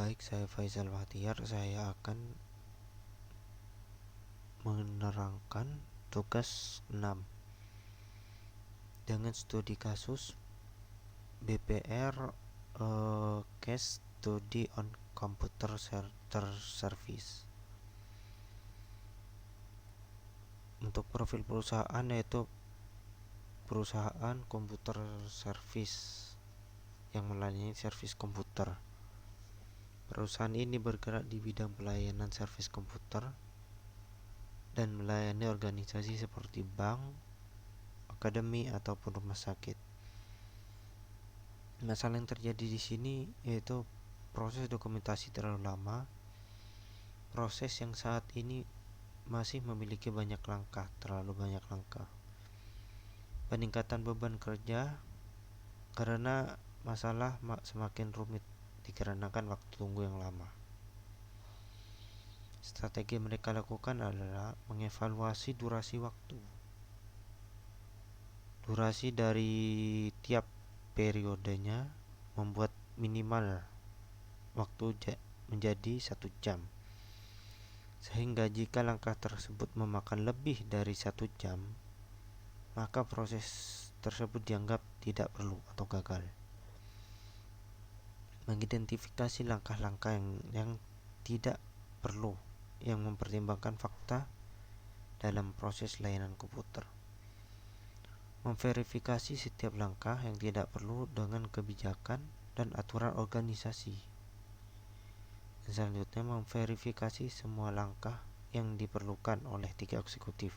baik, saya Faisal Bahtiar. Saya akan menerangkan tugas 6 dengan studi kasus BPR, Case Study on Computer Service. Untuk profil perusahaan yaitu perusahaan komputer service yang melayani servis komputer. Perusahaan ini bergerak di bidang pelayanan servis komputer dan melayani organisasi seperti bank, akademi, ataupun rumah sakit. Masalah yang terjadi di sini yaitu proses dokumentasi terlalu lama. Proses yang saat ini masih memiliki banyak langkah, terlalu banyak langkah. Peningkatan beban kerja karena masalah semakin rumit dikarenakan waktu tunggu yang lama. Strategi yang mereka lakukan adalah mengevaluasi durasi waktu. Durasi dari tiap periodenya membuat minimal waktu menjadi 1 jam. Sehingga jika langkah tersebut memakan lebih dari 1 jam, maka proses tersebut dianggap tidak perlu atau gagal. Mengidentifikasi langkah-langkah yang tidak perlu, yang mempertimbangkan fakta dalam proses layanan komputer. Memverifikasi setiap langkah yang tidak perlu dengan kebijakan dan aturan organisasi. Selanjutnya, memverifikasi semua langkah yang diperlukan oleh tim eksekutif.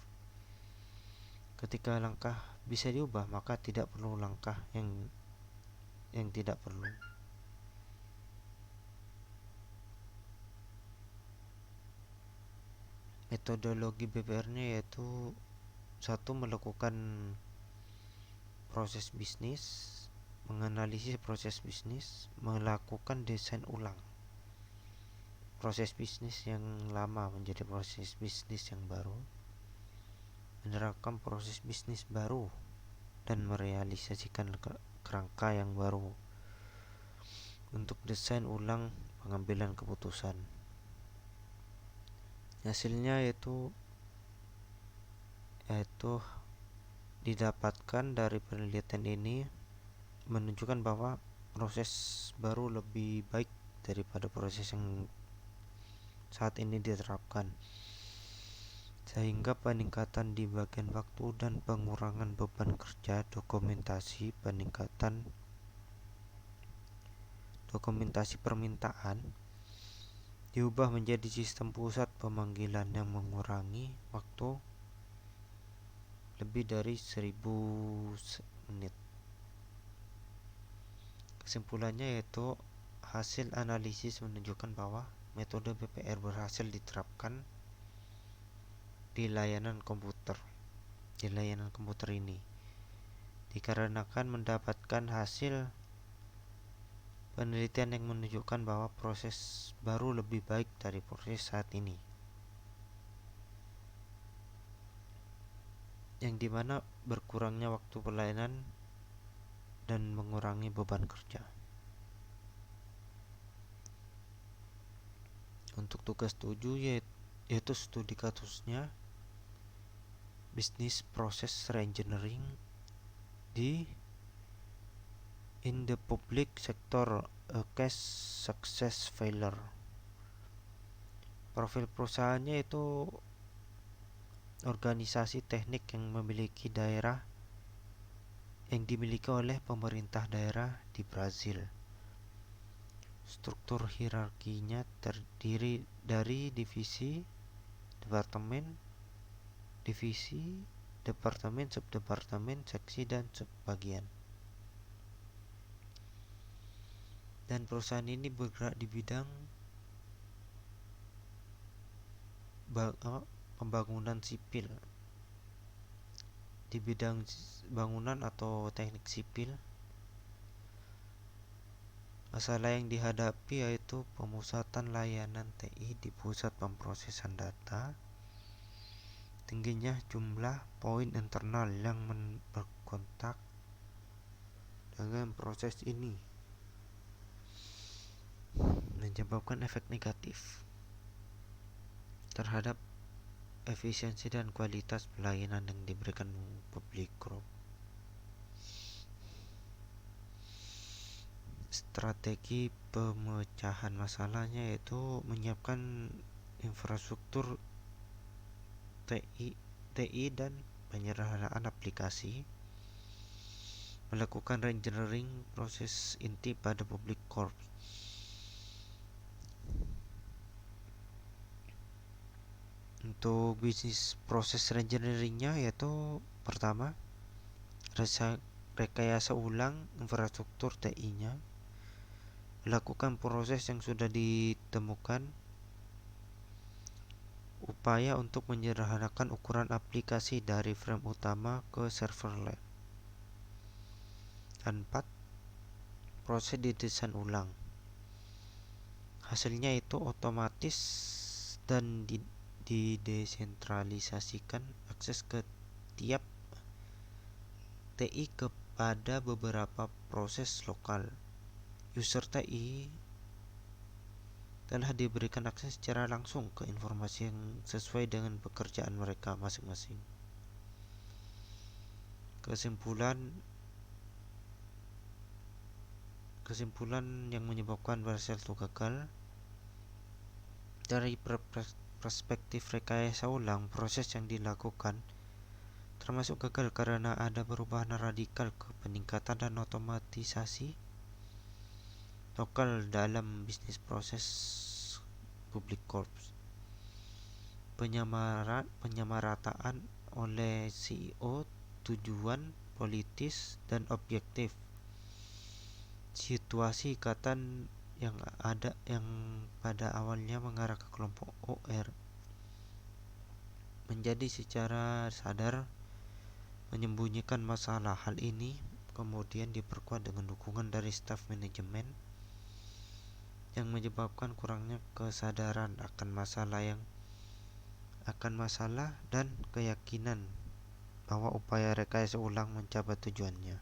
Ketika langkah bisa diubah, maka tidak perlu langkah yang tidak perlu. Metodologi BPR-nya yaitu 1. Melakukan proses bisnis, menganalisis proses bisnis, melakukan desain ulang proses bisnis yang lama menjadi proses bisnis yang baru, menerapkan proses bisnis baru, dan merealisasikan kerangka yang baru untuk desain ulang pengambilan keputusan. Hasilnya yaitu didapatkan dari penelitian ini menunjukkan bahwa proses baru lebih baik daripada proses yang saat ini diterapkan, sehingga peningkatan di bagian waktu dan pengurangan beban kerja. Peningkatan dokumentasi permintaan diubah menjadi sistem pusat pemanggilan yang mengurangi waktu lebih dari 1000 menit. Kesimpulannya yaitu hasil analisis menunjukkan bahwa metode BPR berhasil diterapkan di layanan komputer ini dikarenakan mendapatkan hasil penelitian yang menunjukkan bahwa proses baru lebih baik dari proses saat ini, yang dimana berkurangnya waktu pelayanan dan mengurangi beban kerja. Untuk tugas 7 yaitu studi kasusnya Business Process Reengineering in the public sector, a case success failure. Profil perusahaannya itu organisasi teknik yang dimiliki oleh pemerintah daerah di Brazil. Struktur hierarkinya terdiri dari divisi, departemen, subdepartemen, seksi, dan subbagian. Dan perusahaan ini bergerak di bidang pembangunan sipil, di bidang bangunan atau teknik sipil. Masalah yang dihadapi yaitu pemusatan layanan TI di pusat pemrosesan data, tingginya jumlah poin internal yang berkontak dengan proses ini, dan menyebabkan efek negatif terhadap efisiensi dan kualitas pelayanan yang diberikan public group. Strategi pemecahan masalahnya yaitu menyiapkan infrastruktur TI dan penyederhanaan aplikasi, melakukan reengineering proses inti pada public corp. Untuk bisnis proses reengineeringnya yaitu pertama, rekayasa ulang infrastruktur TI-nya, lakukan proses yang sudah ditemukan, upaya untuk menyederhanakan ukuran aplikasi dari frame utama ke serverless. Dan 4, proses didesain ulang. Hasilnya itu otomatis dan didesentralisasikan akses ke tiap TI kepada beberapa proses lokal. User TI telah diberikan akses secara langsung ke informasi yang sesuai dengan pekerjaan mereka masing-masing. Kesimpulan yang menyebabkan berhasil atau gagal. Dari perspektif rekayasa ulang, proses yang dilakukan termasuk gagal karena ada perubahan radikal ke peningkatan dan otomatisasi lokal dalam bisnis proses public corps. Penyamarataan oleh CEO tujuan politis dan objektif. Situasi ikatan yang pada awalnya mengarah ke kelompok OR menjadi secara sadar menyembunyikan masalah. Hal ini kemudian diperkuat dengan dukungan dari staf manajemen yang menyebabkan kurangnya kesadaran akan masalah dan keyakinan bahwa upaya rekayasa ulang mencapai tujuannya.